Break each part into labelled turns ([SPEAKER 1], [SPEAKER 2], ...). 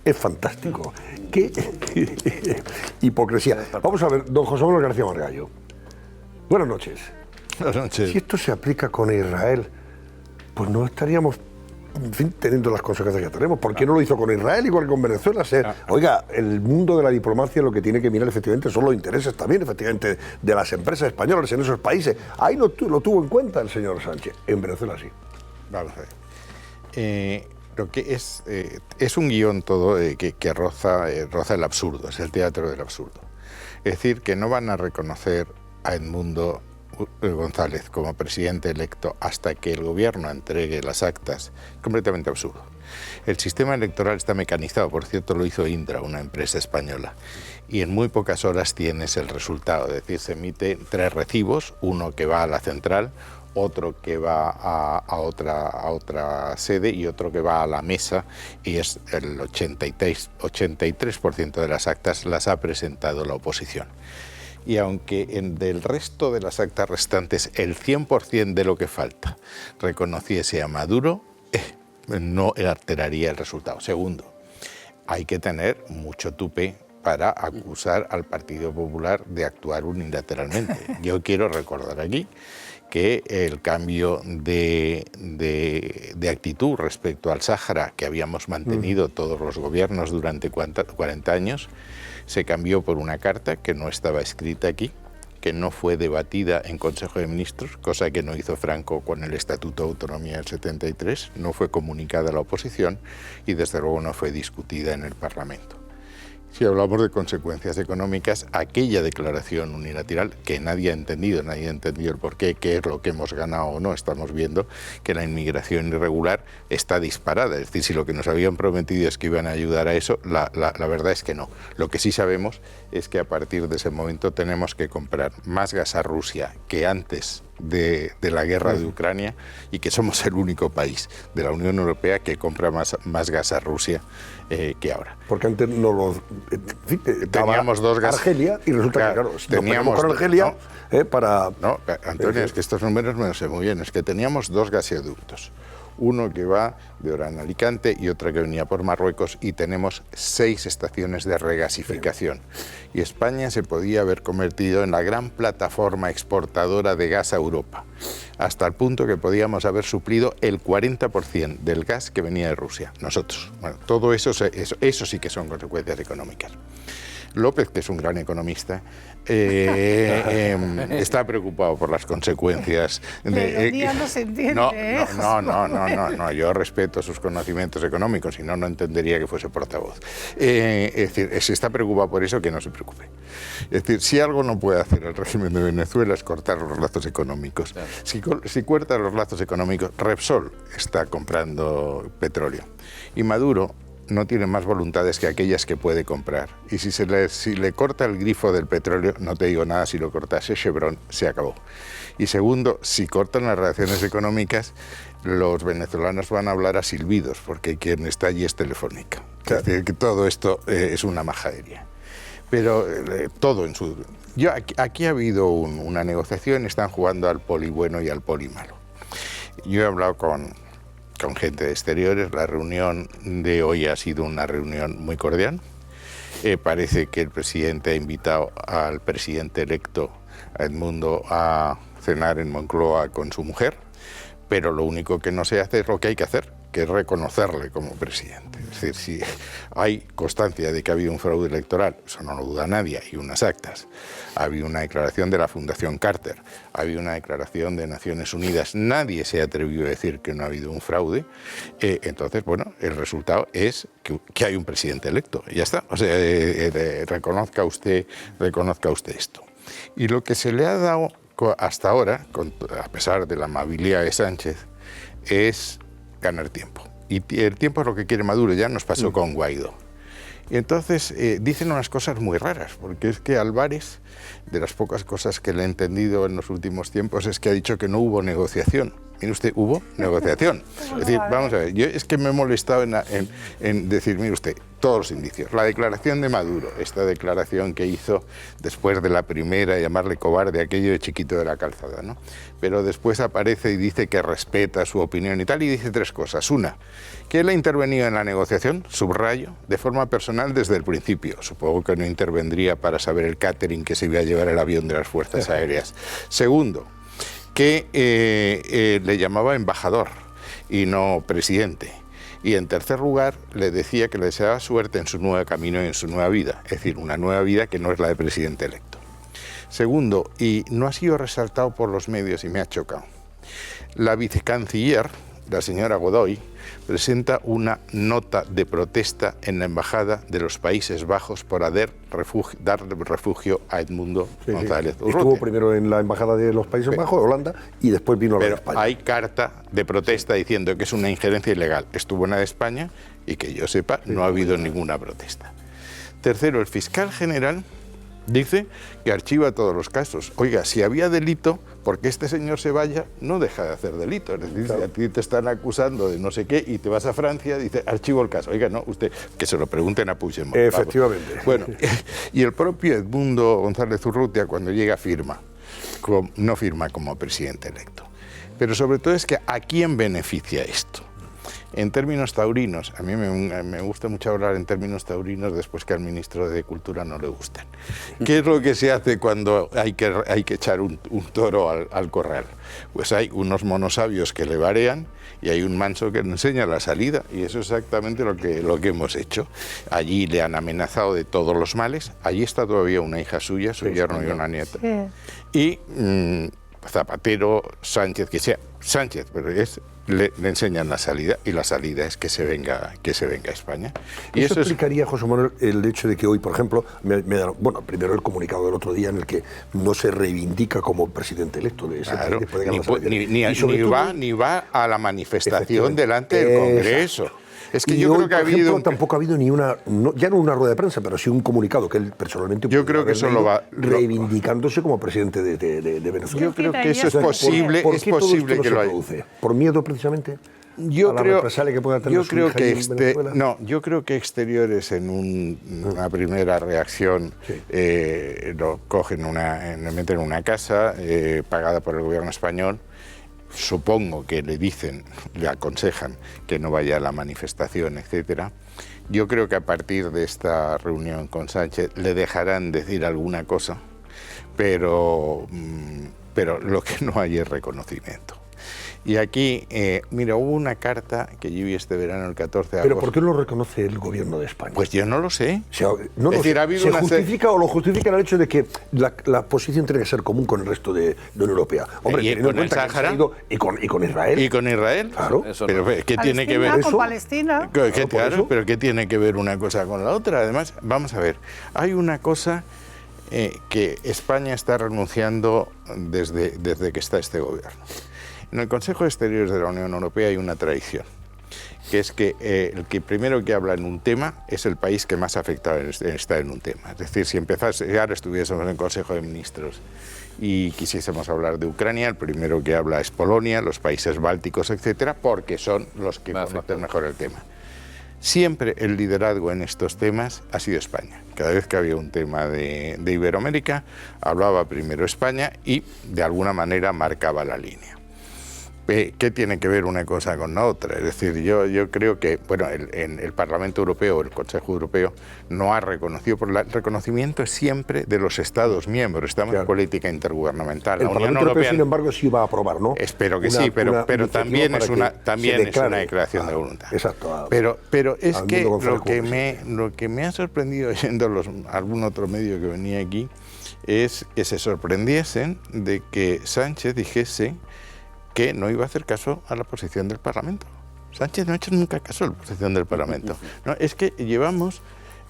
[SPEAKER 1] Es fantástico. ¡Qué hipocresía! Vamos a ver, don José Manuel García Margallo. Buenas noches.
[SPEAKER 2] Buenas noches.
[SPEAKER 1] Si esto se aplica con Israel, pues no estaríamos, en fin, teniendo las consecuencias que tenemos. ¿Por qué no lo hizo con Israel igual que con Venezuela? Oiga, el mundo de la diplomacia lo que tiene que mirar efectivamente son los intereses también, efectivamente, de las empresas españolas en esos países. Ahí no lo tuvo en cuenta el señor Sánchez. En Venezuela sí.
[SPEAKER 2] Vamos a ver. Lo que es un guión todo que roza el absurdo, es el teatro del absurdo. Es decir, que no van a reconocer a Edmundo González como presidente electo hasta que el gobierno entregue las actas, completamente absurdo. El sistema electoral está mecanizado, por cierto lo hizo Indra, una empresa española, y en muy pocas horas tienes el resultado, es decir, se emiten 3 recibos, uno que va a la central, otro que va a otra sede y otro que va a la mesa, y es el 83% de las actas las ha presentado la oposición. Y aunque del resto de las actas restantes el 100% de lo que falta reconociese a Maduro, no alteraría el resultado. Segundo, hay que tener mucho tupé para acusar al Partido Popular de actuar unilateralmente. Yo quiero recordar aquí que el cambio de actitud respecto al Sáhara que habíamos mantenido todos los gobiernos durante 40 años, se cambió por una carta que no estaba escrita aquí, que no fue debatida en Consejo de Ministros, cosa que no hizo Franco con el Estatuto de Autonomía del 73, no fue comunicada a la oposición y desde luego no fue discutida en el Parlamento. Si hablamos de consecuencias económicas, aquella declaración unilateral que nadie ha entendido el porqué, qué es lo que hemos ganado o no, estamos viendo que la inmigración irregular está disparada. Es decir, si lo que nos habían prometido es que iban a ayudar a eso, la verdad es que no. Lo que sí sabemos es que a partir de ese momento tenemos que comprar más gas a Rusia que antes de la guerra de Ucrania y que somos el único país de la Unión Europea que compra más gas a Rusia que ahora.
[SPEAKER 1] Porque antes no lo...
[SPEAKER 2] teníamos dos gas...
[SPEAKER 1] Argelia, y resulta que, claro,
[SPEAKER 2] teníamos
[SPEAKER 1] con Argelia para...
[SPEAKER 2] No, Antonio, es que estos números me los sé muy bien. Es que teníamos 2 gasoductos. Uno que va de Orán a Alicante y otra que venía por Marruecos, y tenemos 6 estaciones de regasificación. Y España se podía haber convertido en la gran plataforma exportadora de gas a Europa, hasta el punto que podíamos haber suplido el 40% del gas que venía de Rusia, nosotros. Bueno, todo eso sí que son consecuencias económicas. López, que es un gran economista, está preocupado por las consecuencias.
[SPEAKER 3] Pero no se entiende.
[SPEAKER 2] No, yo respeto sus conocimientos económicos, si no, no entendería que fuese portavoz. Es decir, si está preocupado por eso, que no se preocupe. Es decir, si algo no puede hacer el régimen de Venezuela es cortar los lazos económicos. Claro. Si corta los lazos económicos, Repsol está comprando petróleo. Y Maduro no tiene más voluntades que aquellas que puede comprar. Y si le corta el grifo del petróleo, no te digo nada, si lo cortase Chevron, se acabó. Y segundo, si cortan las relaciones económicas, los venezolanos van a hablar a silbidos, porque quien está allí es Telefónica. Claro. Es decir, que todo esto es una majadería. Pero todo en su... Aquí ha habido una negociación, están jugando al poli bueno y al poli malo. Yo he hablado con gente de exteriores, la reunión de hoy ha sido una reunión muy cordial. Parece que el presidente ha invitado al presidente electo, a Edmundo, a cenar en Moncloa con su mujer, pero lo único que no se hace es lo que hay que hacer, que es reconocerle como presidente. Es decir, si hay constancia de que ha habido un fraude electoral, eso no lo duda nadie, hay unas actas, ha habido una declaración de la Fundación Carter, ha habido una declaración de Naciones Unidas, nadie se ha atrevido a decir que no ha habido un fraude, entonces, bueno, el resultado es que hay un presidente electo, y ya está. O sea, reconozca usted esto. Y lo que se le ha dado hasta ahora, a pesar de la amabilidad de Sánchez, es ganar tiempo. Y el tiempo es lo que quiere Maduro, ya nos pasó con Guaidó. Y entonces dicen unas cosas muy raras, porque es que Álvarez, de las pocas cosas que le he entendido en los últimos tiempos, es que ha dicho que no hubo negociación. Mire usted, hubo negociación. Es decir, vamos a ver, yo es que me he molestado en decir, mire usted, todos los indicios. La declaración de Maduro, esta declaración que hizo después de la primera, llamarle cobarde, aquello de chiquito de la calzada, ¿no? Pero después aparece y dice que respeta su opinión y tal, y dice tres cosas. Una, que él ha intervenido en la negociación, subrayo, de forma personal desde el principio. Supongo que no intervendría para saber el catering que se iba a llevar el avión de las Fuerzas Aéreas. Segundo, que le llamaba embajador y no presidente. Y en tercer lugar, le decía que le deseaba suerte en su nuevo camino y en su nueva vida, es decir, una nueva vida que no es la de presidente electo. Segundo, y no ha sido resaltado por los medios y me ha chocado, la vicecanciller, la señora Godoy, presenta una nota de protesta en la Embajada de los Países Bajos por dar refugio a Edmundo González Urrutia.
[SPEAKER 1] Estuvo primero en la Embajada de los Países Bajos, Holanda, y después vino a la de España.
[SPEAKER 2] Hay carta de protesta diciendo que es una injerencia ilegal. Estuvo en la de España y que yo sepa no ha habido ninguna protesta. Tercero, el fiscal general dice que archiva todos los casos. Oiga, si había delito, porque este señor se vaya, no deja de hacer delito. Es decir, claro, si a ti te están acusando de no sé qué y te vas a Francia, dice, archivo el caso. Oiga, no, usted, que se lo pregunten a Puigdemont.
[SPEAKER 1] Efectivamente.
[SPEAKER 2] Vamos. Bueno, y el propio Edmundo González Urrutia, cuando llega, firma. No firma como presidente electo. Pero sobre todo es que ¿a quién beneficia esto? En términos taurinos, a mí me gusta mucho hablar en términos taurinos después que al ministro de Cultura no le gusten. ¿Qué es lo que se hace cuando hay que echar un toro al corral? Pues hay unos monosabios que le varean y hay un manso que le enseña la salida, y eso es exactamente lo que hemos hecho. Allí le han amenazado de todos los males, allí está todavía una hija suya, su yerno y una nieta. Sí. Y Zapatero, Sánchez, que sea Sánchez, pero le enseñan la salida, y la salida es que se venga a España.
[SPEAKER 1] Y eso explicaría, José Manuel, el hecho de que hoy, por ejemplo, bueno, primero el comunicado del otro día en el que no se reivindica como presidente electo de ese
[SPEAKER 2] claro,
[SPEAKER 1] país,
[SPEAKER 2] ni va a la manifestación delante del Congreso.
[SPEAKER 1] Exacto.
[SPEAKER 2] Es que yo creo que ha habido
[SPEAKER 1] tampoco ha habido ni una, ya no una rueda de prensa, pero sí un comunicado que él personalmente,
[SPEAKER 2] yo creo que eso lo va
[SPEAKER 1] reivindicándose como presidente de Venezuela.
[SPEAKER 2] Yo creo que eso es posible,
[SPEAKER 1] ¿Por qué todo esto
[SPEAKER 2] que
[SPEAKER 1] no
[SPEAKER 2] lo
[SPEAKER 1] se produce? ¿Por miedo precisamente?
[SPEAKER 2] Yo creo
[SPEAKER 1] que pueda tener
[SPEAKER 2] yo creo que Exteriores en una primera reacción lo cogen le meten en una casa pagada por el gobierno español. Supongo que le aconsejan que no vaya a la manifestación, etcétera. Yo creo que a partir de esta reunión con Sánchez le dejarán decir alguna cosa, pero lo que no hay es reconocimiento. Y aquí, mira, hubo una carta que yo vi este verano, el 14 de agosto.
[SPEAKER 1] ¿Pero por qué lo reconoce el gobierno de España?
[SPEAKER 2] Pues yo no lo sé.
[SPEAKER 1] ¿Se justifica o lo justifica el hecho de que la posición tiene que ser común con el resto de la Unión Europea? Hombre, teniendo en cuenta que se ha ido y con Israel.
[SPEAKER 2] ¿Y con Israel?
[SPEAKER 1] Claro.
[SPEAKER 2] Pero ¿qué tiene que ver
[SPEAKER 3] eso? Con Palestina.
[SPEAKER 2] Claro, pero ¿qué tiene que ver una cosa con la otra? Además, vamos a ver, hay una cosa que España está renunciando desde que está este gobierno. En el Consejo de Exteriores de la Unión Europea hay una tradición, que es que el que primero que habla en un tema es el país que más afectado está en un tema. Es decir, si ahora estuviésemos en el Consejo de Ministros y quisiésemos hablar de Ucrania, el primero que habla es Polonia, los países bálticos, etcétera, porque son los que conocen mejor el tema. Siempre el liderazgo en estos temas ha sido España. Cada vez que había un tema de Iberoamérica, hablaba primero España y de alguna manera marcaba la línea. ¿Qué tiene que ver una cosa con la otra? Es decir, yo creo que bueno, el Parlamento Europeo, el Consejo Europeo, no ha reconocido, porque el reconocimiento es siempre de los Estados miembros, estamos en política intergubernamental.
[SPEAKER 1] El Parlamento Europeo, sin embargo, sí va a aprobar, ¿no?
[SPEAKER 2] Espero que sí, pero también es una declaración de voluntad.
[SPEAKER 1] Exacto.
[SPEAKER 2] Pero es que lo que me ha sorprendido oyendo algún otro medio que venía aquí es que se sorprendiesen de que Sánchez dijese que no iba a hacer caso a la posición del Parlamento. Sánchez no ha hecho nunca caso a la posición del Parlamento. No, es que llevamos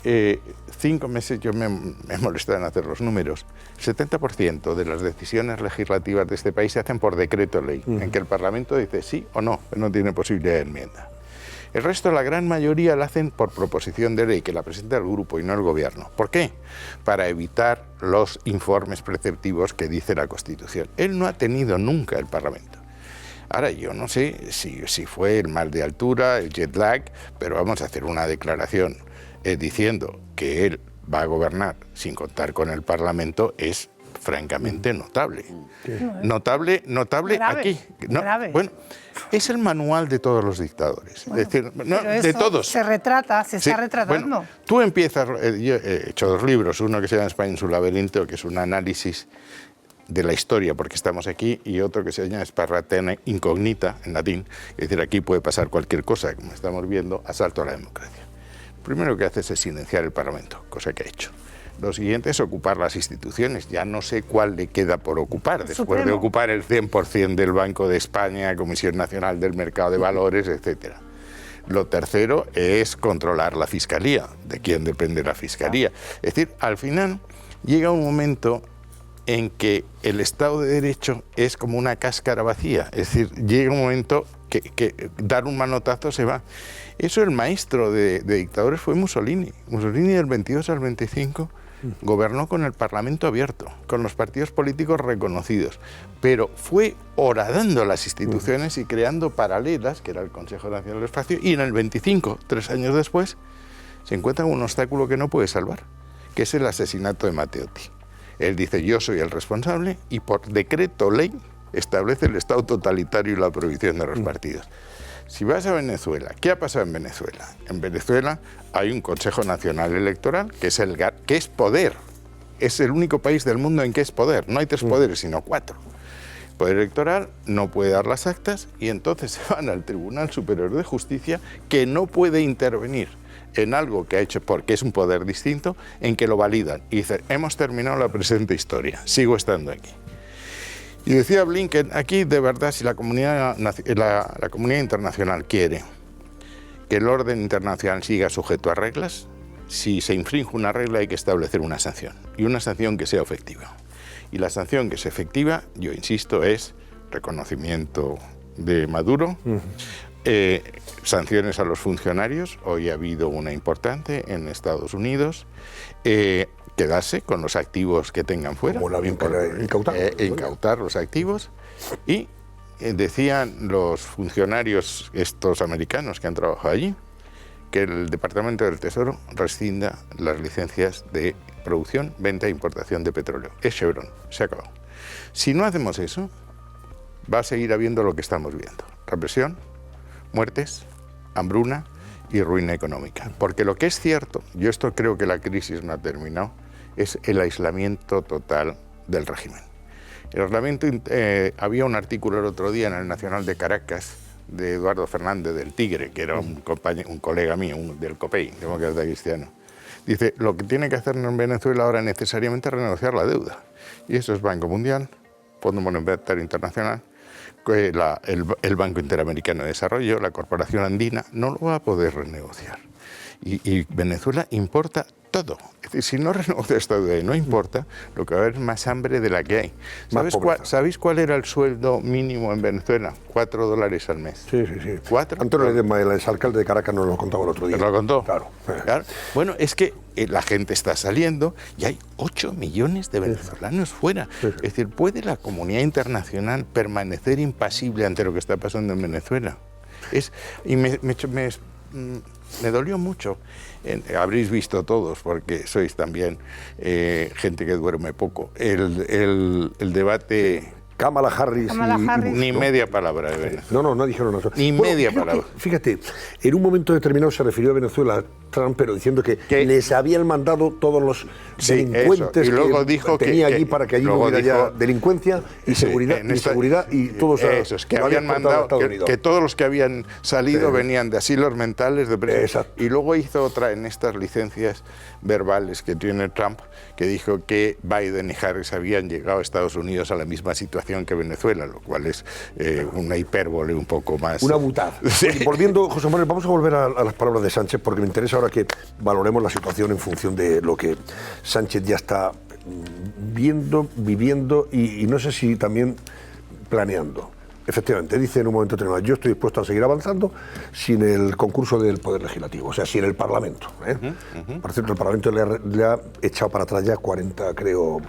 [SPEAKER 2] 5 meses, yo me he molestado en hacer los números, 70% de las decisiones legislativas de este país se hacen por decreto ley, en que el Parlamento dice sí o no, no tiene posibilidad de enmienda. El resto, la gran mayoría, la hacen por proposición de ley, que la presenta el grupo y no el gobierno. ¿Por qué? Para evitar los informes preceptivos que dice la Constitución. Él no ha tenido nunca el Parlamento. Ahora, yo no sé si fue el mal de altura, el jet lag, pero vamos a hacer una declaración diciendo que él va a gobernar sin contar con el Parlamento es francamente notable. Notable
[SPEAKER 3] grave,
[SPEAKER 2] aquí.
[SPEAKER 3] Grave.
[SPEAKER 2] Bueno, es el manual de todos los dictadores.
[SPEAKER 3] Bueno,
[SPEAKER 2] es decir,
[SPEAKER 3] de
[SPEAKER 2] todos.
[SPEAKER 3] Se está retratando.
[SPEAKER 2] Bueno, tú empiezas, yo he hecho 2 libros, uno que se llama España en su laberinto, que es un análisis de la historia, porque estamos aquí, y otro que se llama Sparra Incognita, en latín, es decir, aquí puede pasar cualquier cosa, como estamos viendo, asalto a la democracia. Lo primero que hace es silenciar el Parlamento, cosa que ha hecho. Lo siguiente es ocupar las instituciones. Ya no sé cuál le queda por ocupar, después de ocupar el 100% del Banco de España, Comisión Nacional del Mercado de Valores, etcétera. Lo tercero es controlar la Fiscalía, de quién depende la Fiscalía. Es decir, al final llega un momento en que el Estado de Derecho es como una cáscara vacía. Es decir, llega un momento que dar un manotazo se va. Eso el maestro de dictadores fue Mussolini. Mussolini del 22 al 25 gobernó con el Parlamento abierto, con los partidos políticos reconocidos, pero fue horadando las instituciones y creando paralelas, que era el Consejo Nacional del Espacio, y en el 25, 3 años después, se encuentra un obstáculo que no puede salvar, que es el asesinato de Matteotti. Él dice, yo soy el responsable, y por decreto ley establece el Estado totalitario y la prohibición de los partidos. Si vas a Venezuela, ¿qué ha pasado en Venezuela? En Venezuela hay un Consejo Nacional Electoral que es poder. Es el único país del mundo en que es poder. No hay 3 poderes, sino 4. El poder electoral no puede dar las actas y entonces se van al Tribunal Superior de Justicia, que no puede intervenir en algo que ha hecho, porque es un poder distinto, en que lo validan. Y dicen, hemos terminado la presente historia, sigo estando aquí. Y decía Blinken, aquí de verdad, si la comunidad internacional quiere que el orden internacional siga sujeto a reglas, si se infringe una regla hay que establecer una sanción, y una sanción que sea efectiva. Y la sanción que es efectiva, yo insisto, es reconocimiento de Maduro, sanciones a los funcionarios, hoy ha habido una importante en Estados Unidos, quedarse con los activos que tengan fuera, incautar los activos, y decían los funcionarios estos americanos que han trabajado allí que el Departamento del Tesoro rescinda las licencias de producción, venta e importación de petróleo. Es Chevron, se ha acabado. Si no hacemos eso, va a seguir habiendo lo que estamos viendo: represión, muertes, hambruna y ruina económica. Porque lo que es cierto, yo esto creo que la crisis no ha terminado, es el aislamiento total del régimen. El aislamiento, había un artículo el otro día en el Nacional de Caracas de Eduardo Fernández del Tigre, que era un colega mío, del COPEI, Demócrata Cristiano. Dice, lo que tiene que hacer en Venezuela ahora necesariamente es renegociar la deuda. Y eso es Banco Mundial, Fondo Monetario Internacional, el Banco Interamericano de Desarrollo, la Corporación Andina, no lo va a poder renegociar. Y Venezuela importa todo. Es decir, si no renegocia esta deuda y no importa, lo que va a haber es más hambre de la que hay. ¿Sabéis cuál era el sueldo mínimo en Venezuela? $4 al mes.
[SPEAKER 1] Sí.
[SPEAKER 2] 4.
[SPEAKER 1] Antonio Ledesma, el exalcalde de Caracas, nos lo contaba el otro día.
[SPEAKER 2] ¿Te lo contó?
[SPEAKER 1] Claro.
[SPEAKER 2] Bueno, es que la gente está saliendo y hay 8 millones de venezolanos fuera. Sí. Es decir, ¿puede la comunidad internacional permanecer impasible ante lo que está pasando en Venezuela? Me dolió mucho. Habréis visto todos, porque sois también gente que duerme poco, el debate.
[SPEAKER 1] Kamala Harris.
[SPEAKER 2] Ni media palabra de Venezuela.
[SPEAKER 1] No dijeron eso.
[SPEAKER 2] Ni media palabra.
[SPEAKER 1] Fíjate, en un momento determinado se refirió a Venezuela Trump, pero diciendo que les habían mandado todos los delincuentes
[SPEAKER 2] y luego
[SPEAKER 1] que tenía allí para que allí no hubiera ya delincuencia y seguridad y todos
[SPEAKER 2] esos que habían mandado, que todos los que habían salido venían de asilos mentales, de presos. Y luego hizo otra en estas licencias verbales que tiene Trump, que dijo que Biden y Harris habían llegado a Estados Unidos a la misma situación que Venezuela, lo cual es una hipérbole un poco más.
[SPEAKER 1] Una butada. Sí. Volviendo, José Manuel, vamos a volver a las palabras de Sánchez, porque me interesa ahora que valoremos la situación en función de lo que Sánchez ya está viendo, viviendo y no sé si también planeando. Efectivamente, dice en un momento determinado, yo estoy dispuesto a seguir avanzando sin el concurso del Poder Legislativo, o sea, sin el Parlamento. Por cierto, el Parlamento le ha echado para atrás ya 40, creo,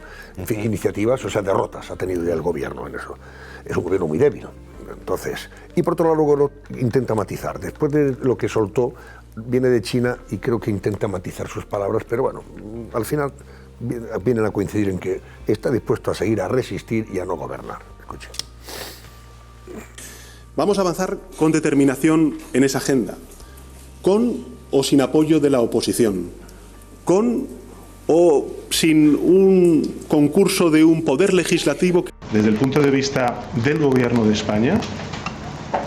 [SPEAKER 1] iniciativas, o sea, derrotas ha tenido ya el gobierno en eso. Es un gobierno muy débil, Entonces, y por otro lado luego lo intenta matizar. Después de lo que soltó, viene de China y creo que intenta matizar sus palabras, pero bueno, al final vienen a coincidir en que está dispuesto a seguir a resistir y a no gobernar. Escuche.
[SPEAKER 4] Vamos a avanzar con determinación en esa agenda, con o sin apoyo de la oposición, con o sin un concurso de un poder legislativo.
[SPEAKER 5] Desde el punto de vista del Gobierno de España,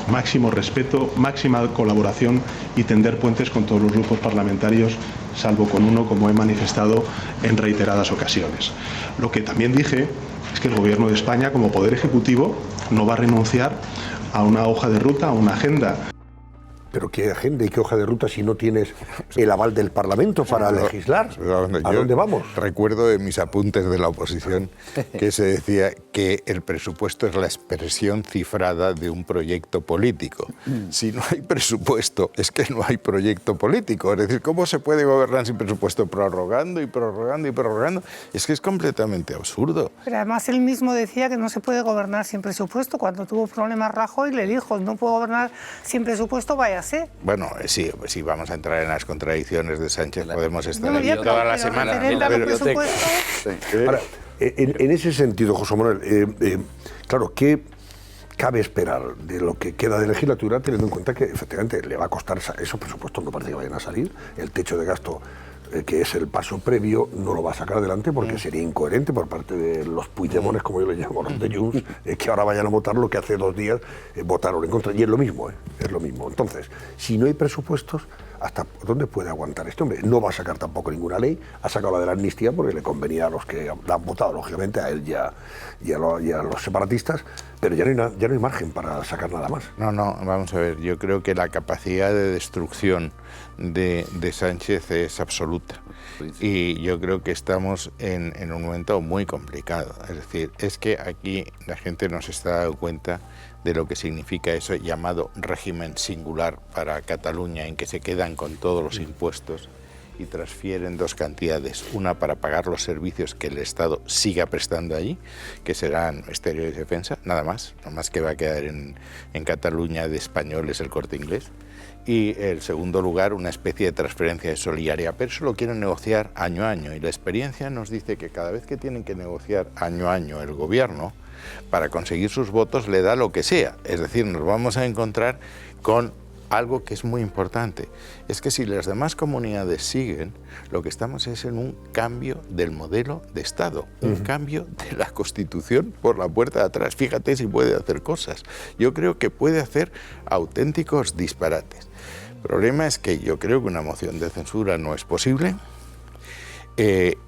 [SPEAKER 5] máximo respeto, máxima colaboración y tender puentes con todos los grupos parlamentarios, salvo con uno, como he manifestado en reiteradas ocasiones. Lo que también dije es que el Gobierno de España, como Poder Ejecutivo, no va a renunciar a una hoja de ruta, a una agenda.
[SPEAKER 1] ¿Pero qué agenda y qué hoja de ruta si no tienes el aval del Parlamento para legislar? ¿A dónde vamos?
[SPEAKER 2] Recuerdo de mis apuntes de la oposición que se decía que el presupuesto es la expresión cifrada de un proyecto político. Si no hay presupuesto, es que no hay proyecto político. Es decir, ¿cómo se puede gobernar sin presupuesto? Prorrogando y prorrogando y prorrogando. Es que es completamente absurdo.
[SPEAKER 3] Pero además él mismo decía que no se puede gobernar sin presupuesto. Cuando tuvo problemas Rajoy le dijo, no puedo gobernar sin presupuesto, vaya.
[SPEAKER 2] Bueno, sí, si vamos a entrar en las contradicciones de Sánchez, podemos estar aquí
[SPEAKER 3] no,
[SPEAKER 2] toda la semana.
[SPEAKER 1] Ahora, en ese sentido, José Manuel, claro, ¿qué cabe esperar de lo que queda de legislatura, teniendo en cuenta que efectivamente le va a costar esos presupuestos, no parece que vayan a salir, el techo de gasto, que es el paso previo, no lo va a sacar adelante porque sería incoherente por parte de los Puigdemones, como yo les llamo, los de Junts, que ahora vayan a votar lo que hace 2 días votaron en contra. Y es lo mismo, es lo mismo. Entonces, si no hay presupuestos, ¿hasta dónde puede aguantar este hombre? No va a sacar tampoco ninguna ley, ha sacado la de la amnistía porque le convenía a los que la han votado, lógicamente, a él y a los separatistas, pero ya no hay margen para sacar nada más.
[SPEAKER 2] No, vamos a ver, yo creo que la capacidad de destrucción de Sánchez es absoluta. Y yo creo que estamos en un momento muy complicado. Es decir, es que aquí la gente no se está dando cuenta de lo que significa eso llamado régimen singular para Cataluña, en que se quedan con todos los impuestos y transfieren 2 cantidades, una para pagar los servicios que el Estado siga prestando allí, que serán exterior y defensa, nada más que va a quedar en Cataluña de españoles el Corte Inglés, y en segundo lugar una especie de transferencia de solidaridad, pero eso lo quieren negociar año a año, y la experiencia nos dice que cada vez que tienen que negociar año a año el gobierno, para conseguir sus votos le da lo que sea, es decir, nos vamos a encontrar con algo que es muy importante, es que si las demás comunidades siguen, lo que estamos es en un cambio del modelo de Estado, un cambio de la Constitución por la puerta de atrás. Fíjate si puede hacer cosas. Yo creo que puede hacer auténticos disparates. El problema es que yo creo que una moción de censura no es posible.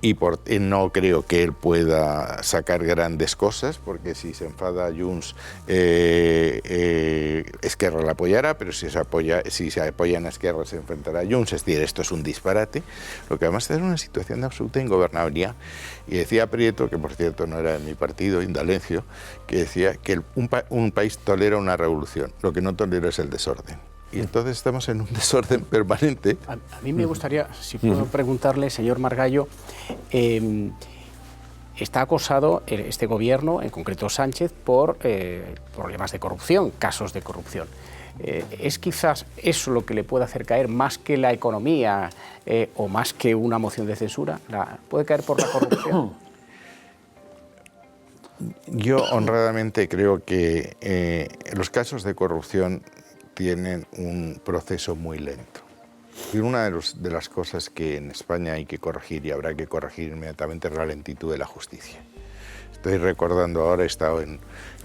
[SPEAKER 2] Y no creo que él pueda sacar grandes cosas, porque si se enfada Junts, Esquerra la apoyará, pero si se apoya en Esquerra se enfrentará a Junts. Es decir, esto es un disparate, lo que además es una situación de absoluta ingobernabilidad. Y decía Prieto, que por cierto no era de mi partido, Indalencio, que decía que un país tolera una revolución, lo que no tolera es el desorden. Y entonces estamos en un desorden permanente.
[SPEAKER 6] A mí me gustaría, si puedo preguntarle, señor Margallo, está acosado este gobierno, en concreto Sánchez, por problemas de corrupción, casos de corrupción. ¿Es quizás eso lo que le puede hacer caer más que la economía o más que una moción de censura? ¿Puede caer por la corrupción?
[SPEAKER 2] Yo honradamente creo que los casos de corrupción tienen un proceso muy lento. Y una de las cosas que en España hay que corregir y habrá que corregir inmediatamente es la lentitud de la justicia. Estoy recordando ahora, he estado en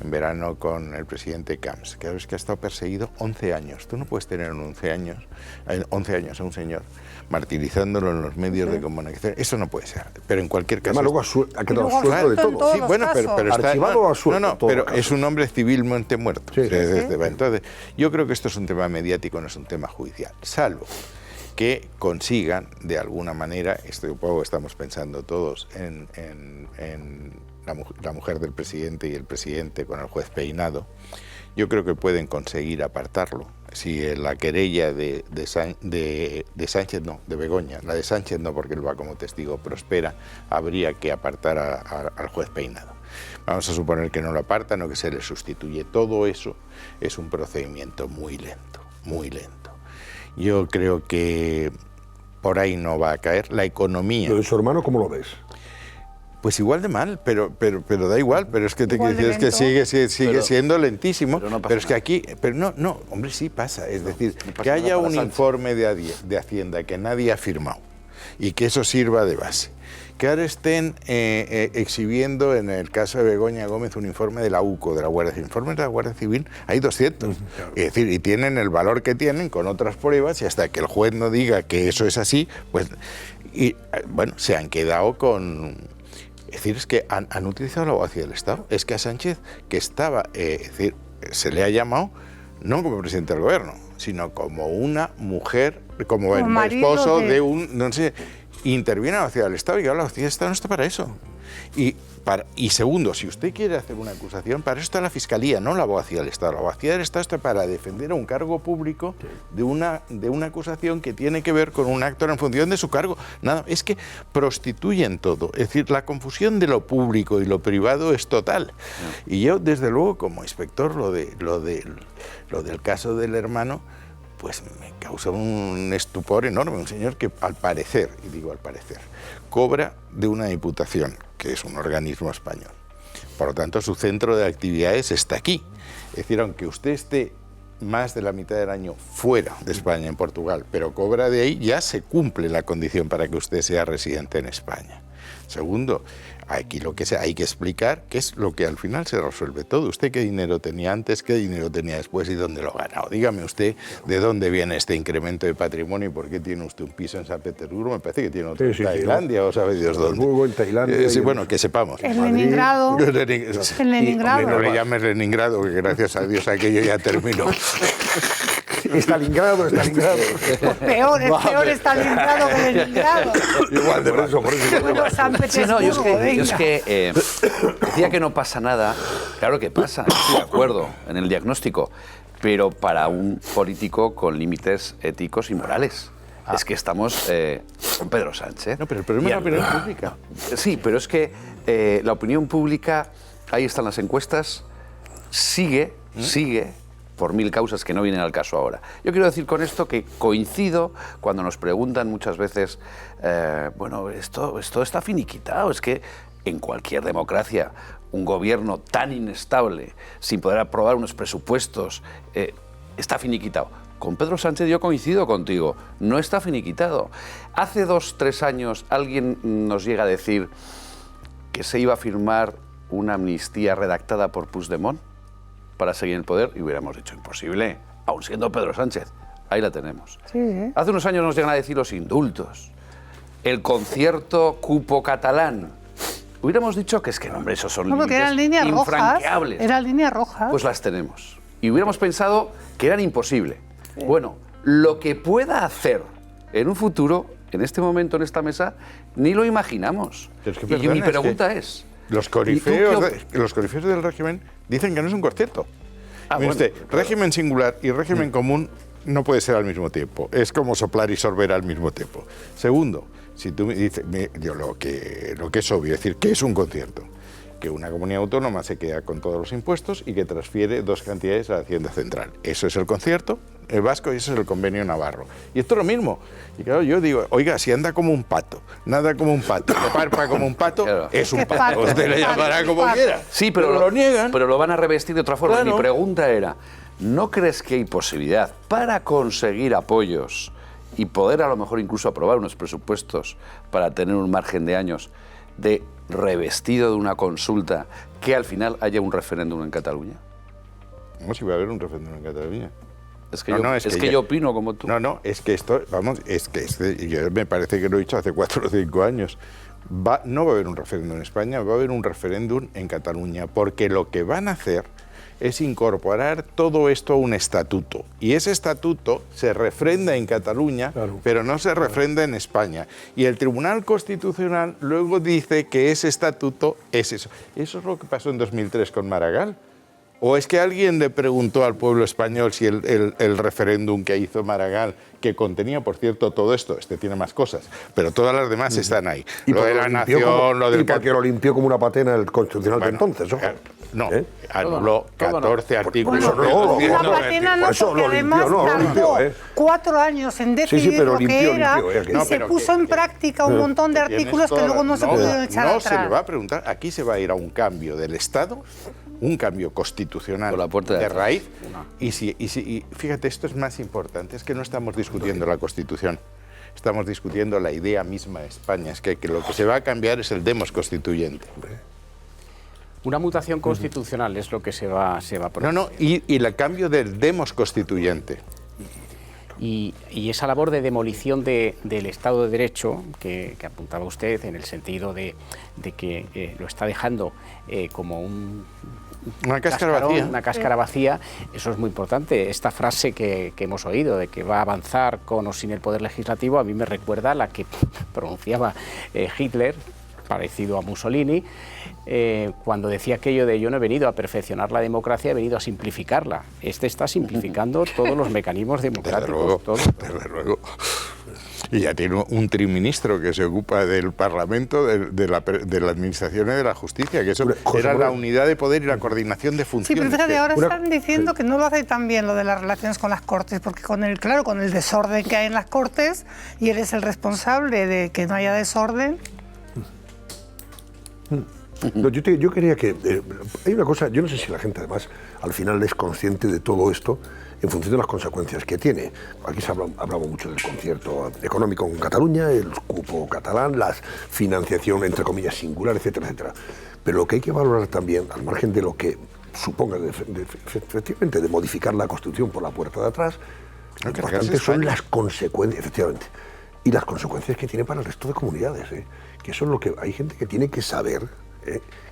[SPEAKER 2] verano con el presidente Camps, que ha estado perseguido 11 años. Tú no puedes tener 11 años a un señor martirizándolo en los medios de comunicación. Eso no puede ser. Pero en cualquier caso...
[SPEAKER 1] Además, luego ha quedado suelto de todo.
[SPEAKER 2] Sí, bueno, pero está...
[SPEAKER 1] Archivado suelto.
[SPEAKER 2] Pero es un hombre civilmente muerto.
[SPEAKER 1] Sí.
[SPEAKER 2] Entonces, yo creo que esto es un tema mediático, no es un tema judicial. Salvo que consigan, de alguna manera, estamos pensando todos en la mujer del presidente y el presidente con el juez Peinado, yo creo que pueden conseguir apartarlo. la querella de Sánchez, no, de Begoña, la de Sánchez no, porque él va como testigo, prospera, habría que apartar al juez Peinado. Vamos a suponer que no lo apartan o que se le sustituye. Todo eso es un procedimiento muy lento, muy lento. Yo creo que por ahí no va a caer. La economía...
[SPEAKER 1] ¿Lo de su hermano cómo lo ves?
[SPEAKER 2] Pues igual de mal, pero da igual, pero es que te quiero decir, es que sigue siendo lentísimo, pero es que aquí, no, hombre, sí pasa, es decir, que haya un informe de Hacienda que nadie ha firmado y que eso sirva de base. Que ahora estén exhibiendo, en el caso de Begoña Gómez, un informe de la UCO, de la Guardia Civil. Informes de la Guardia Civil hay 200. Es decir, y tienen el valor que tienen con otras pruebas, y hasta que el juez no diga que eso es así, pues, y bueno, se han quedado con... Es decir, es que han utilizado la abogacía del Estado. Es que a Sánchez, que estaba, es decir, se le ha llamado no como presidente del gobierno, sino como una mujer, como el esposo de un, no sé, interviene la abogacía del Estado, y ahora la abogacía del Estado no está para eso. Y segundo, si usted quiere hacer una acusación, para eso está la Fiscalía, no la abogacía del Estado. La abogacía del Estado está para defender a un cargo público de una acusación que tiene que ver con un actor en función de su cargo. Nada, es que prostituyen todo. Es decir, la confusión de lo público y lo privado es total. Y yo, desde luego, como inspector, lo del caso del hermano, pues me causa un estupor enorme. Un señor que, al parecer, y digo al parecer, cobra de una diputación, que es un organismo español. Por lo tanto, su centro de actividades está aquí. Es decir, aunque usted esté más de la mitad del año fuera de España, en Portugal, pero cobra de ahí, ya se cumple la condición para que usted sea residente en España. Segundo, aquí lo que hay que explicar qué es lo que al final se resuelve todo. ¿Usted qué dinero tenía antes, qué dinero tenía después y dónde lo ha ganado? Dígame usted de dónde viene este incremento de patrimonio y por qué tiene usted un piso en San Petersburgo. Me parece que tiene otro en Tailandia, o sabe Dios dónde.
[SPEAKER 1] En Tailandia.
[SPEAKER 2] Sí, bueno, que sepamos.
[SPEAKER 3] En Leningrado.
[SPEAKER 2] En
[SPEAKER 3] Leningrado.
[SPEAKER 2] No le llames Leningrado, que gracias a Dios aquello ya terminó.
[SPEAKER 1] Stalingrado.
[SPEAKER 3] Pues peor Stalingrado que Leningrado.
[SPEAKER 1] Igual, por eso.
[SPEAKER 3] Bueno, San Petersburgo,
[SPEAKER 7] Sí, no, yo es que decía que no pasa nada. Claro que pasa, estoy de acuerdo en el diagnóstico, pero para un político con límites éticos y morales. Es que estamos con Pedro Sánchez.
[SPEAKER 2] No, pero el problema es la opinión pública.
[SPEAKER 7] Sí, pero es que la opinión pública, ahí están las encuestas, sigue por mil causas que no vienen al caso ahora. Yo quiero decir con esto que coincido cuando nos preguntan muchas veces, bueno, esto está finiquitado, es que en cualquier democracia un gobierno tan inestable, sin poder aprobar unos presupuestos, está finiquitado. Con Pedro Sánchez yo coincido contigo, no está finiquitado. Hace 2-3 años alguien nos llega a decir que se iba a firmar una amnistía redactada por Puigdemont para seguir en el poder, y hubiéramos dicho imposible, aun siendo Pedro Sánchez. Ahí la tenemos.
[SPEAKER 3] Sí.
[SPEAKER 7] Hace unos años nos llegan a decir los indultos, el concierto cupo catalán. Hubiéramos dicho que es que, no, hombre, esos son límites
[SPEAKER 3] eran líneas
[SPEAKER 7] infranqueables.
[SPEAKER 3] Eran líneas rojas.
[SPEAKER 7] Pues las tenemos. Y hubiéramos pensado que eran imposibles. Sí. Bueno, lo que pueda hacer en un futuro, en este momento, en esta mesa, ni lo imaginamos. Y mi pregunta es...
[SPEAKER 2] Los corifeos del régimen dicen que no es un concierto. Mire usted, régimen singular y régimen común no puede ser al mismo tiempo. Es como soplar y sorber al mismo tiempo. Segundo, si tú me dices, lo que es obvio, es decir, que es un concierto, que una comunidad autónoma se queda con todos los impuestos y que transfiere 2 cantidades a la Hacienda Central. Eso es el concierto, el vasco, y eso es el convenio navarro. Y esto es lo mismo. Y claro, yo digo, oiga, si anda como un pato, nada como un pato, parpa como un pato, claro, es un pato. Usted le llamará como quiera.
[SPEAKER 7] Sí, pero lo niegan. Pero lo van a revestir de otra forma. Claro. Mi pregunta era, ¿no crees que hay posibilidad para conseguir apoyos y poder a lo mejor incluso aprobar unos presupuestos para tener un margen de años de revestido de una consulta, que al final haya un referéndum en Cataluña?
[SPEAKER 2] ¿Cómo si va a haber un referéndum en Cataluña?
[SPEAKER 7] Es que yo opino como tú.
[SPEAKER 2] No, es que esto, vamos, yo me parece que lo he dicho hace 4 o 5 años. No va a haber un referéndum en España, va a haber un referéndum en Cataluña, porque lo que van a hacer es incorporar todo esto a un estatuto. Y ese estatuto se refrenda en Cataluña, claro, pero no se refrenda en España. Y el Tribunal Constitucional luego dice que ese estatuto es eso. Eso es lo que pasó en 2003 con Maragall. ¿O es que alguien le preguntó al pueblo español si el referéndum que hizo Maragall, que contenía, por cierto, todo esto, este tiene más cosas, pero todas las demás están ahí?
[SPEAKER 1] Y
[SPEAKER 2] lo de la nación, lo del...
[SPEAKER 1] Y porque lo limpió como una patena el Constitucional de entonces, ojo.
[SPEAKER 2] No, anuló 14 artículos.
[SPEAKER 1] Bueno,
[SPEAKER 3] una patena no, porque además tardó 4 años en decidir lo que era y se puso en práctica un montón de artículos que luego no se pudieron echar atrás.
[SPEAKER 2] No se le va a preguntar, aquí se va a ir a un cambio del Estado, un cambio constitucional
[SPEAKER 7] por la puerta
[SPEAKER 2] de raíz. Y fíjate, esto es más importante, es que no estamos discutiendo la Constitución, estamos discutiendo la idea misma de España, es que lo que se va a cambiar es el demos constituyente.
[SPEAKER 6] Una mutación constitucional es lo que se va a producir.
[SPEAKER 2] No, y el cambio del demos constituyente.
[SPEAKER 6] Y esa labor de demolición del Estado de Derecho que apuntaba usted, en el sentido de que lo está dejando como
[SPEAKER 2] una cáscara vacía.
[SPEAKER 6] Una cáscara vacía, eso es muy importante. Esta frase que hemos oído de que va a avanzar con o sin el poder legislativo, a mí me recuerda a la que pronunciaba Hitler, parecido a Mussolini, cuando decía aquello de yo no he venido a perfeccionar la democracia, he venido a simplificarla. Este está simplificando todos los mecanismos democráticos.
[SPEAKER 2] Desde luego. Y ya tiene un triministro que se ocupa del Parlamento, de la Administración y de la Justicia, que eso era la unidad de poder y la coordinación de funciones.
[SPEAKER 3] Sí, pero fíjate, ahora están diciendo que no lo hace tan bien lo de las relaciones con las Cortes, porque con el desorden que hay en las Cortes, y él es el responsable de que no haya desorden.
[SPEAKER 1] No, yo quería que... hay una cosa, yo no sé si la gente además al final es consciente de todo esto en función de las consecuencias que tiene. Aquí se hablaba mucho del concierto económico en Cataluña, el cupo catalán, la financiación entre comillas singular, etcétera, etcétera. Pero lo que hay que valorar también, al margen de lo que suponga efectivamente de modificar la Constitución por la puerta de atrás, lo importante son las consecuencias, efectivamente, y las consecuencias que tiene para el resto de comunidades, que eso es lo que hay gente que tiene que saber,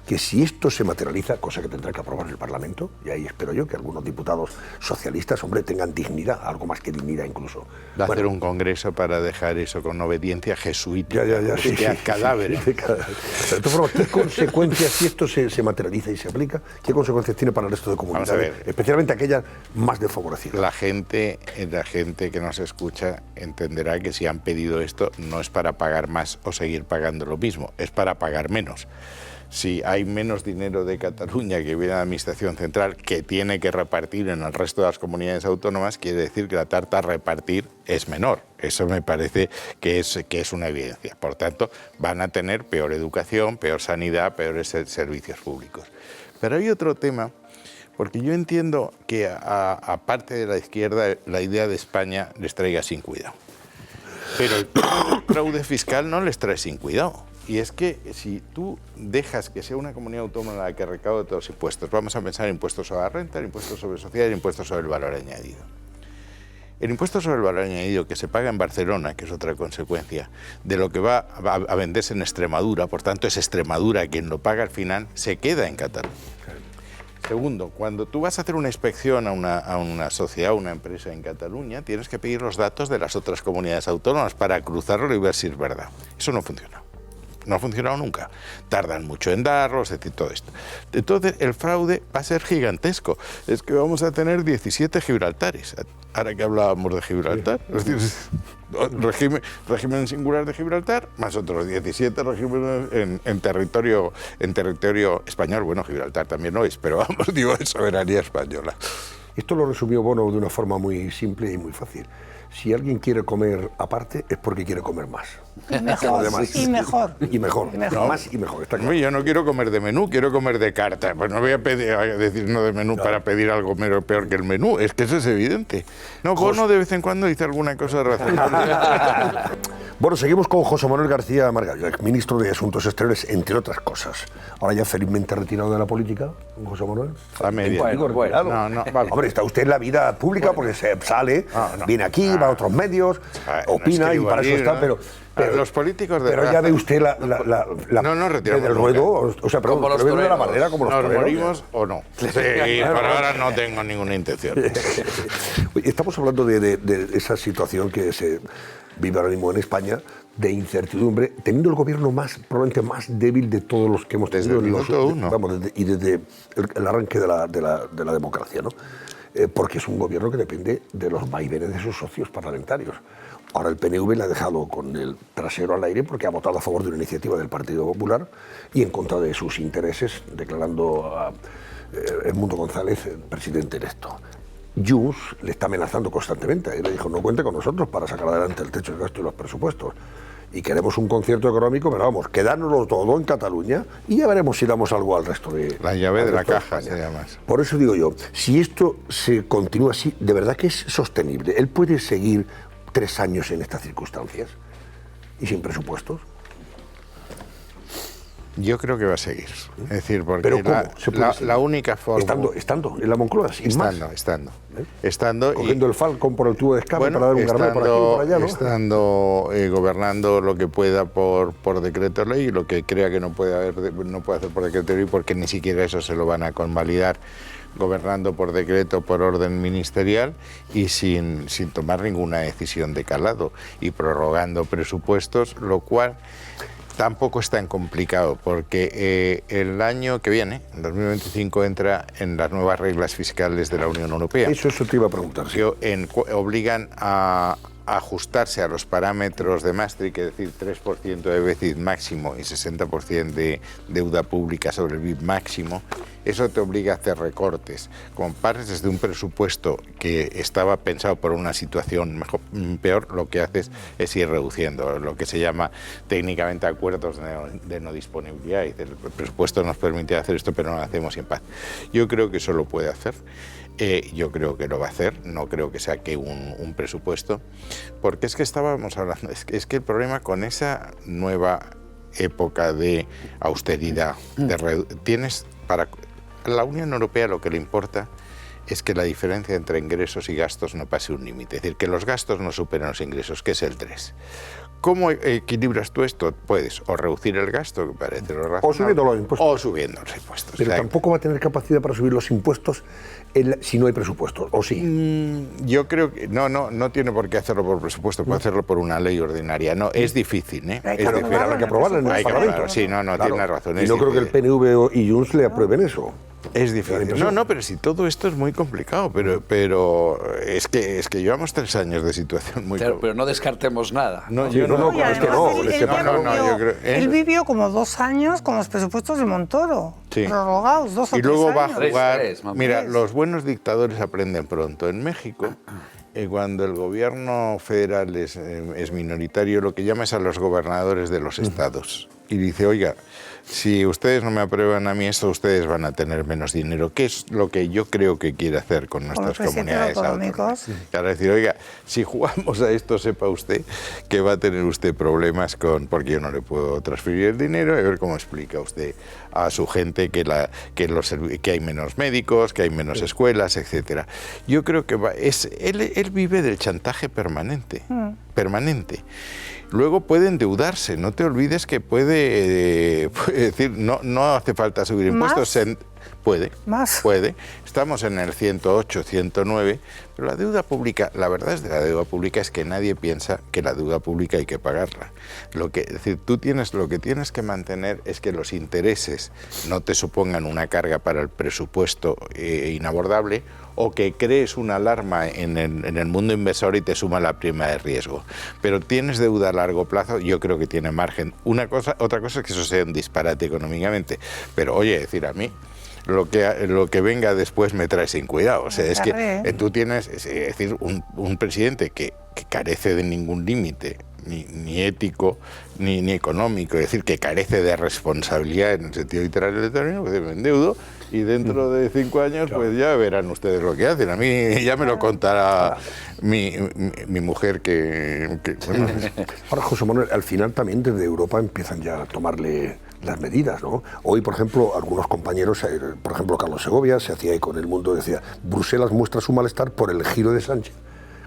[SPEAKER 1] que si esto se materializa, cosa que tendrá que aprobar el Parlamento, y ahí espero yo que algunos diputados socialistas, hombre, tengan dignidad, algo más que dignidad incluso.
[SPEAKER 2] Va a hacer un congreso para dejar eso con obediencia jesuítica,
[SPEAKER 1] sí,
[SPEAKER 2] cadáveres.
[SPEAKER 1] De todas formas, ¿qué consecuencias, si esto se materializa y se aplica, qué consecuencias tiene para el resto de comunidades, especialmente aquellas más desfavorecidas?
[SPEAKER 2] La gente que nos escucha entenderá que si han pedido esto no es para pagar más o seguir pagando lo mismo, es para pagar menos. Si hay menos dinero de Cataluña que viene a la Administración Central que tiene que repartir en el resto de las comunidades autónomas, quiere decir que la tarta a repartir es menor. Eso me parece que es una evidencia. Por tanto, van a tener peor educación, peor sanidad, peores servicios públicos. Pero hay otro tema, porque yo entiendo que a parte de la izquierda la idea de España les traiga sin cuidado. Pero el fraude fiscal no les trae sin cuidado. Y es que si tú dejas que sea una comunidad autónoma la que recaude todos los impuestos, vamos a pensar en impuestos sobre la renta, el impuesto sobre sociedades y el impuesto sobre el valor añadido. El impuesto sobre el valor añadido que se paga en Barcelona, que es otra consecuencia de lo que va a venderse en Extremadura, por tanto es Extremadura quien lo paga al final, se queda en Cataluña. Segundo, cuando tú vas a hacer una inspección a una sociedad o una empresa en Cataluña, tienes que pedir los datos de las otras comunidades autónomas para cruzarlo y ver si es verdad. Eso no funciona. No ha funcionado nunca. Tardan mucho en darlos, es decir, todo esto. Entonces, el fraude va a ser gigantesco. Es que vamos a tener 17 Gibraltares. Ahora que hablábamos de Gibraltar. Es decir, régimen singular de Gibraltar, más otros 17 regímenes en territorio español. Bueno, Gibraltar también lo es, pero vamos, digo, es soberanía española.
[SPEAKER 1] Esto lo resumió Bono de una forma muy simple y muy fácil. Si alguien quiere comer aparte, es porque quiere comer más.
[SPEAKER 3] Y mejor.
[SPEAKER 1] Y mejor. Más y mejor. Está claro.
[SPEAKER 2] Yo no quiero comer de menú, quiero comer de carta. Pues no voy a decir no de menú para pedir algo peor que el menú. Es que eso es evidente. No, Bono de vez en cuando dice alguna cosa razonable.
[SPEAKER 1] Bueno, seguimos con José Manuel García Margallo, exministro de Asuntos Exteriores, entre otras cosas. Ahora ya felizmente retirado de la política, José Manuel.
[SPEAKER 2] A media.
[SPEAKER 1] Hombre, está usted en la vida pública porque se sale, viene aquí, va a otros medios, opina y para eso está, pero
[SPEAKER 2] los políticos de
[SPEAKER 1] pero ya ve usted la
[SPEAKER 2] no retiramos
[SPEAKER 1] del ruedo, o sea, perdón,
[SPEAKER 7] como los
[SPEAKER 1] de la barrera como los
[SPEAKER 2] ¿Nos
[SPEAKER 1] toreros.
[SPEAKER 2] morimos o no? Sí, por ahora no tengo ninguna intención.
[SPEAKER 1] Estamos hablando de esa situación que se vive ahora mismo en España, de incertidumbre, teniendo el gobierno probablemente más débil de todos los que hemos tenido desde el arranque de la democracia, ¿no? Porque es un gobierno que depende de los vaivenes de sus socios parlamentarios. Ahora el PNV le ha dejado con el trasero al aire porque ha votado a favor de una iniciativa del Partido Popular y en contra de sus intereses, declarando a Edmundo González presidente electo. Junts le está amenazando constantemente. Él le dijo, no cuente con nosotros para sacar adelante el techo de gasto y los presupuestos. Y queremos un concierto económico, pero vamos, quedárnoslo todo en Cataluña y ya veremos si damos algo al resto de...
[SPEAKER 2] La llave de la caja se llama.
[SPEAKER 1] Por eso digo yo, si esto se continúa así, de verdad que es sostenible. Él puede seguir 3 años en estas circunstancias y sin presupuestos.
[SPEAKER 2] Yo creo que va a seguir. Es decir, porque
[SPEAKER 1] ¿Pero cómo?
[SPEAKER 2] la única forma...
[SPEAKER 1] Estando en la Moncloa, sin más.
[SPEAKER 2] Estando
[SPEAKER 1] cogiendo el Falcon por el tubo de escape para dar un garrote por aquí y por allá, ¿no?
[SPEAKER 2] Estando gobernando lo que pueda por decreto ley y lo que crea que no puede hacer por decreto ley, porque ni siquiera eso se lo van a convalidar, gobernando por decreto, por orden ministerial y sin tomar ninguna decisión de calado y prorrogando presupuestos, lo cual tampoco es tan complicado porque el año que viene, en 2025, entra en las nuevas reglas fiscales de la Unión Europea.
[SPEAKER 1] Eso te iba a preguntar. Sí.
[SPEAKER 2] Obligan a ajustarse a los parámetros de Maastricht, es decir, 3% de déficit máximo y 60% de deuda pública sobre el PIB máximo. Eso te obliga a hacer recortes. Compares desde un presupuesto que estaba pensado por una situación peor, lo que haces es ir reduciendo, lo que se llama técnicamente acuerdos de no disponibilidad. El presupuesto nos permite hacer esto, pero no lo hacemos en paz. Yo creo que eso lo puede hacer. Yo creo que lo va a hacer, no creo que saque un presupuesto, porque es que estábamos hablando, es que el problema con esa nueva época de austeridad, para la Unión Europea lo que le importa es que la diferencia entre ingresos y gastos no pase un límite, es decir, que los gastos no superen los ingresos, que es el 3. ¿Cómo equilibras tú esto? Puedes o reducir el gasto, que parece lo razonable,
[SPEAKER 1] o subiendo los impuestos.
[SPEAKER 2] O subiendo los impuestos.
[SPEAKER 1] Pero tampoco va a tener capacidad para subir los impuestos si no hay presupuestos, ¿o sí?
[SPEAKER 2] Yo creo que no tiene por qué hacerlo por presupuesto, puede hacerlo por una ley ordinaria. No, es difícil, ¿eh?
[SPEAKER 1] Pero habrá que aprobarla en el Parlamento.
[SPEAKER 2] Sí, tiene razón.
[SPEAKER 1] Y no creo que el PNV y Junts le aprueben eso.
[SPEAKER 2] Es difícil. Pero si todo esto es muy complicado, pero es que llevamos 3 años de situación muy...
[SPEAKER 7] Claro, pero no descartemos nada.
[SPEAKER 3] Él vivió como 2 años con los presupuestos de Montoro, prorrogados, 2 o 3 años.
[SPEAKER 2] Y luego va a jugar... Mira, los buenos dictadores aprenden pronto. En México, cuando el gobierno federal es minoritario, lo que llama es a los gobernadores de los estados. Y dice, oiga, si ustedes no me aprueban a mí esto, ustedes van a tener menos dinero, que es lo que yo creo que quiere hacer con nuestras comunidades autónomas. Claro, decir, oiga, si jugamos a esto, sepa usted que va a tener usted problemas porque yo no le puedo transferir el dinero, y a ver cómo explica usted a su gente que hay menos médicos, que hay menos escuelas, etcétera. Yo creo que él vive del chantaje permanente. Luego puede endeudarse, no te olvides que puede decir, no hace falta subir impuestos. Puede. Estamos en el 108, 109, pero la deuda pública, la verdad de la deuda pública es que nadie piensa que la deuda pública hay que pagarla. Lo que tienes que mantener es que los intereses no te supongan una carga para el presupuesto inabordable, o que crees una alarma en el mundo inversor y te suma la prima de riesgo. Pero tienes deuda a largo plazo, yo creo que tiene margen. Otra cosa es que eso sea un disparate económicamente, pero oye, decir a mí, lo que venga después me trae sin cuidado. O sea, es que tú tienes, es decir, un presidente que carece de ningún límite, ni ético, ni económico, es decir, que carece de responsabilidad en el sentido literal del término, que me endeudo y dentro de 5 años pues ya verán ustedes lo que hacen. A mí ya me lo contará mi mujer bueno.
[SPEAKER 1] Ahora, José Manuel, al final también desde Europa empiezan ya a tomarle las medidas, ¿no? Hoy, por ejemplo, algunos compañeros, por ejemplo, Carlos Segovia, se hacía eco en El Mundo, decía, Bruselas muestra su malestar por el giro de Sánchez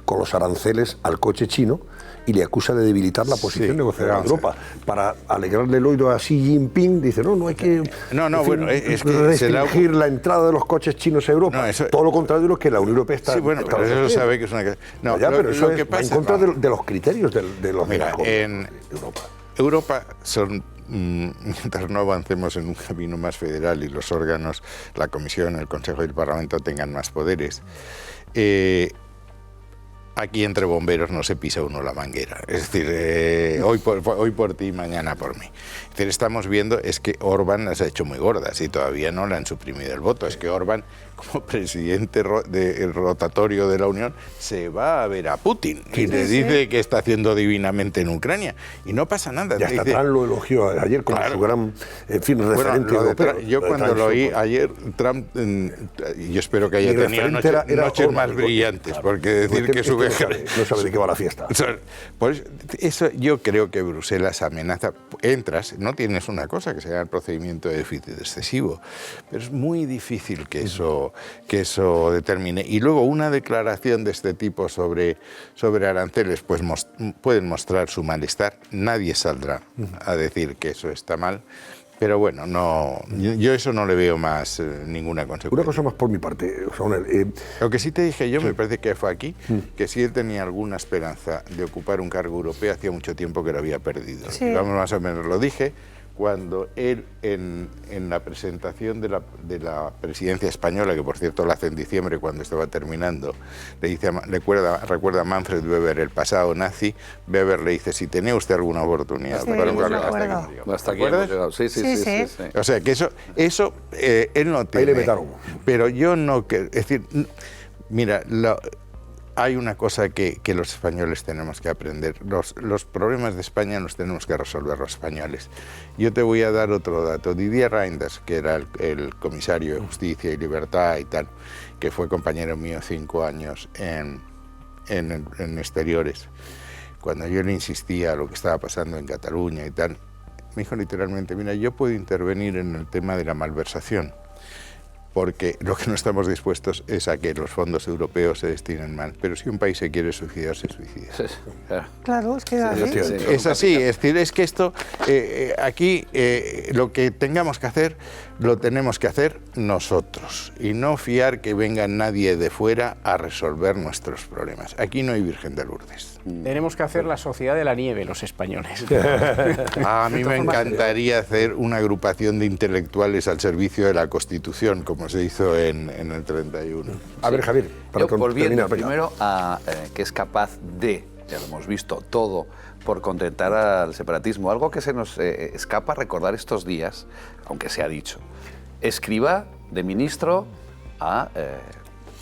[SPEAKER 1] con los aranceles al coche chino y le acusa de debilitar la posición negociadora de Europa. Para alegrarle el oído a Xi Jinping, dice, no hay que
[SPEAKER 2] es que
[SPEAKER 1] restringir la entrada de los coches chinos a Europa. Todo lo contrario de lo que la Unión Europea está...
[SPEAKER 2] Sí, bueno, pero eso sabe que es una...
[SPEAKER 1] No, ya, pero eso va en contra de los criterios de los
[SPEAKER 2] en Europa. Europa son... mientras no avancemos en un camino más federal y los órganos, la Comisión, el Consejo y el Parlamento tengan más poderes, aquí entre bomberos no se pisa uno la manguera. Es decir, hoy por ti, mañana por mí. Es decir, estamos viendo es que Orbán las ha hecho muy gordas y todavía no le han suprimido el voto. Es que Orbán, como presidente rotatorio de la Unión, se va a ver a Putin y le dice que está haciendo divinamente en Ucrania. Y no pasa nada.
[SPEAKER 1] Y hasta Trump lo elogió ayer como su gran, referente europeo.
[SPEAKER 2] Yo cuando lo oí ayer, Trump, yo espero que haya tenido noches más brillantes, porque decir que sube...
[SPEAKER 1] No sabe de qué va la fiesta.
[SPEAKER 2] Por eso yo creo que Bruselas amenaza. Entras, no tienes una cosa que se llama el procedimiento de déficit excesivo, pero es muy difícil que eso determine. Y luego una declaración de este tipo sobre aranceles pues pueden mostrar su malestar. Nadie saldrá a decir que eso está mal. Pero bueno, yo eso no le veo más ninguna consecuencia.
[SPEAKER 1] Una cosa más por mi parte,
[SPEAKER 2] Lo que sí te dije yo, me parece que fue aquí, que si él tenía alguna esperanza de ocupar un cargo europeo, hacía mucho tiempo que lo había perdido.
[SPEAKER 3] Sí.
[SPEAKER 2] Vamos, más o menos lo dije cuando él en la presentación de la presidencia española, que por cierto la hace en diciembre cuando estaba terminando, le dice, recuerda a Manfred Weber, el pasado nazi. Weber le dice, si tenía usted alguna oportunidad para un cargo
[SPEAKER 7] hasta aquí hemos llegado. Sí.
[SPEAKER 2] O sea, que eso él no tiene.
[SPEAKER 1] Ahí le metaron.
[SPEAKER 2] Pero yo no... Es decir, mira, hay una cosa que los españoles tenemos que aprender. Los problemas de España los tenemos que resolver los españoles. Yo te voy a dar otro dato. Didier Reynders, que era el comisario de Justicia y Libertad y tal, que fue compañero mío 5 años en Exteriores, cuando yo le insistía a lo que estaba pasando en Cataluña y tal, me dijo literalmente, mira, yo puedo intervenir en el tema de la malversación, porque lo que no estamos dispuestos es a que los fondos europeos se destinen mal. Pero si un país se quiere suicidar, se suicida.
[SPEAKER 3] Claro, es que
[SPEAKER 2] es así. Es decir, es que esto, aquí lo que tengamos que hacer, lo tenemos que hacer nosotros. Y no fiar que venga nadie de fuera a resolver nuestros problemas. Aquí no hay Virgen de Lourdes.
[SPEAKER 6] Tenemos que hacer la sociedad de la nieve, los españoles.
[SPEAKER 2] A mí me encantaría hacer una agrupación de intelectuales al servicio de la Constitución, como se hizo en el 31.
[SPEAKER 1] A ver, Javier,
[SPEAKER 7] volviendo primero a que es capaz de, ya lo hemos visto, todo por contentar al separatismo. Algo que se nos escapa recordar estos días, aunque se ha dicho. Escriba de ministro a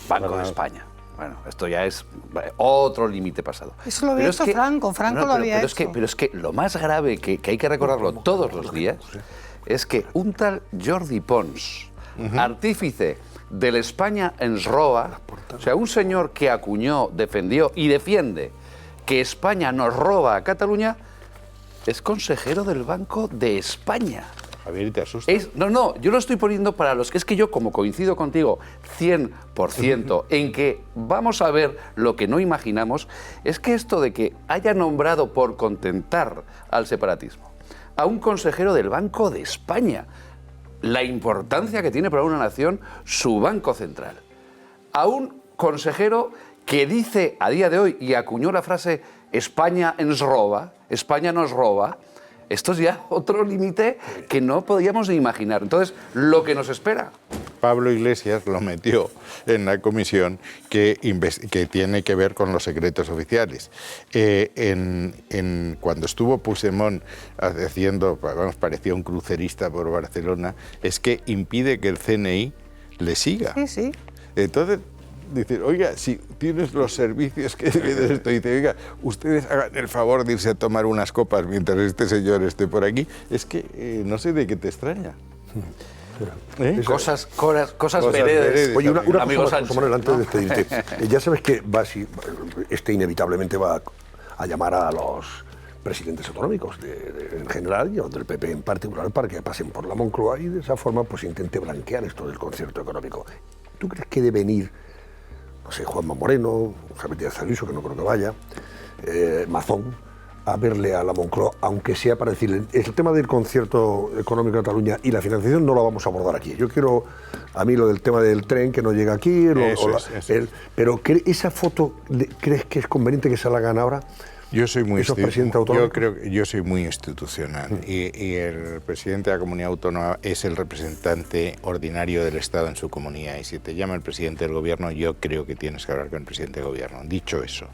[SPEAKER 7] Banco de España. Bueno, esto ya es otro límite pasado.
[SPEAKER 3] Eso lo había hecho Franco lo había hecho.
[SPEAKER 7] Pero es que lo más grave que hay que recordarlo todos los días es que un tal Jordi Pons, artífice del España ens roba, o sea, un señor que acuñó, defendió y defiende que España nos roba a Cataluña, es consejero del Banco de España.
[SPEAKER 2] Javier, ¿te asustas?
[SPEAKER 7] No, yo lo estoy poniendo para los que es que yo, como coincido contigo 100% en que vamos a ver lo que no imaginamos, es que esto de que haya nombrado por contentar al separatismo a un consejero del Banco de España, la importancia que tiene para una nación su Banco Central, a un consejero que dice a día de hoy y acuñó la frase España ens roba, España nos roba. Esto es ya otro límite que no podíamos ni imaginar. Entonces, lo que nos espera.
[SPEAKER 2] Pablo Iglesias lo metió en la comisión que tiene que ver con los secretos oficiales. Cuando estuvo Puigdemont haciendo, parecía un crucerista por Barcelona, es que impide que el CNI le siga.
[SPEAKER 3] Sí.
[SPEAKER 2] Entonces, dice, oiga, si tienes los servicios que de esto, dice, oiga, ustedes hagan el favor de irse a tomar unas copas mientras este señor esté por aquí. Es que no sé de qué te extraña.
[SPEAKER 7] Cosas veredes.
[SPEAKER 1] Oye, una
[SPEAKER 7] amigo
[SPEAKER 1] cosa,
[SPEAKER 7] Sánchez,
[SPEAKER 1] antes de despedirte. Ya sabes que inevitablemente va a llamar a los presidentes autonómicos en general y del PP en particular para que pasen por la Moncloa y de esa forma pues intente blanquear esto del concierto económico. ¿Tú crees que deben ir, no sé, Juanma Moreno, Javier Díaz Ayuso, que no creo que vaya, Mazón a verle a la Moncloa, aunque sea para decirle, el tema del concierto económico de Cataluña y la financiación no lo vamos a abordar aquí. Yo quiero, a mí lo del tema del tren que no llega aquí, pero esa foto, ¿crees que es conveniente que se la hagan ahora?
[SPEAKER 2] Yo soy muy
[SPEAKER 1] yo
[SPEAKER 2] creo que yo soy muy institucional y el presidente de la comunidad autónoma es el representante ordinario del Estado en su comunidad, y si te llama el presidente del gobierno, yo creo que tienes que hablar con el presidente del gobierno. Dicho eso,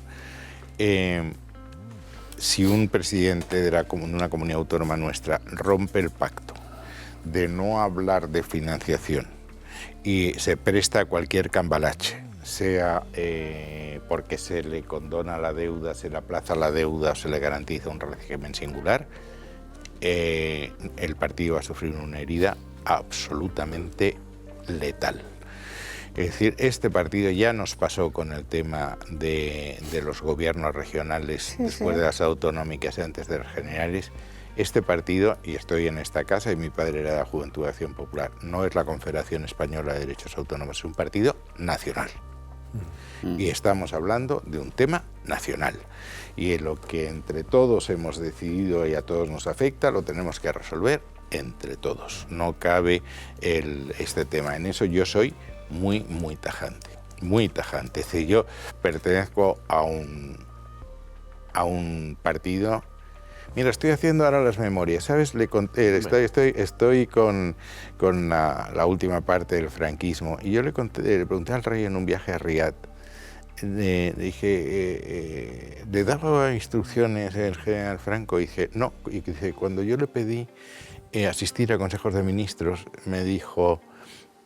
[SPEAKER 2] si un presidente de una comunidad autónoma nuestra rompe el pacto de no hablar de financiación y se presta a cualquier cambalache, sea porque se le condona la deuda, se le aplaza la deuda o se le garantiza un régimen singular, el partido va a sufrir una herida absolutamente letal. Es decir, este partido ya nos pasó con el tema de los gobiernos regionales después de las autonómicas y antes de las generales. Este partido, y estoy en esta casa y mi padre era de la Juventud de Acción Popular, no es la Confederación Española de Derechos Autónomos, es un partido nacional. Y estamos hablando de un tema nacional. Y en lo que entre todos hemos decidido y a todos nos afecta, lo tenemos que resolver entre todos. No cabe este tema. En eso yo soy muy tajante, muy tajante. Es decir, yo pertenezco a un partido. Mira, estoy haciendo ahora las memorias, ¿sabes? Le conté, estoy con la última parte del franquismo, y yo le pregunté al rey en un viaje a Riad, le dije, ¿le daba instrucciones el general Franco? Y dije, no. Y dice, cuando yo le pedí asistir a consejos de ministros, me dijo,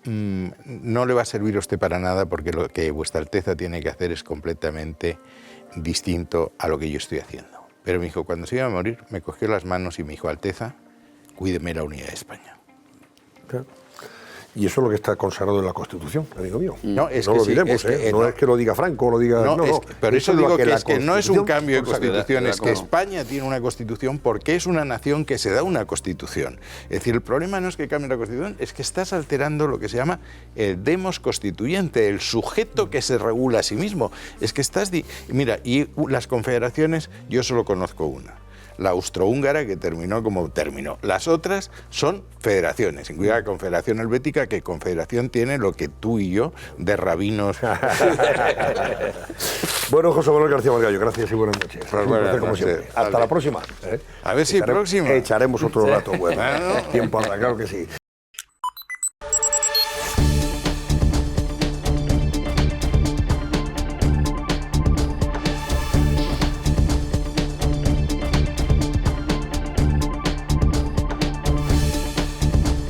[SPEAKER 2] no le va a servir a usted para nada, porque lo que Vuestra Alteza tiene que hacer es completamente distinto a lo que yo estoy haciendo. Pero me dijo, cuando se iba a morir, me cogió las manos y me dijo, Alteza, cuídeme la unidad de España.
[SPEAKER 1] Claro. Y eso es lo que está consagrado en la Constitución, amigo mío.
[SPEAKER 2] No, es
[SPEAKER 1] no
[SPEAKER 2] que
[SPEAKER 1] lo
[SPEAKER 2] sí,
[SPEAKER 1] diremos, no es que lo diga Franco, lo diga...
[SPEAKER 2] Pero eso digo que no es un cambio de
[SPEAKER 1] consagra.
[SPEAKER 2] Constitución, es que España tiene una Constitución porque es una nación que se da una Constitución. Es decir, el problema no es que cambie la Constitución, es que estás alterando lo que se llama el demos constituyente, el sujeto que se regula a sí mismo. Es que estás... Mira, y las confederaciones, yo solo conozco una. La austrohúngara, que terminó como terminó. Las otras son federaciones, incluida la Confederación Helvética, que confederación tiene lo que tú y yo de rabinos.
[SPEAKER 1] Bueno, José Manuel García Margallo, gracias y buenas noches.
[SPEAKER 2] Pues buenas noches.
[SPEAKER 1] Siempre. Hasta la próxima.
[SPEAKER 2] A ver si próxima.
[SPEAKER 1] Echaremos otro rato bueno. Tiempo habrá, claro que sí.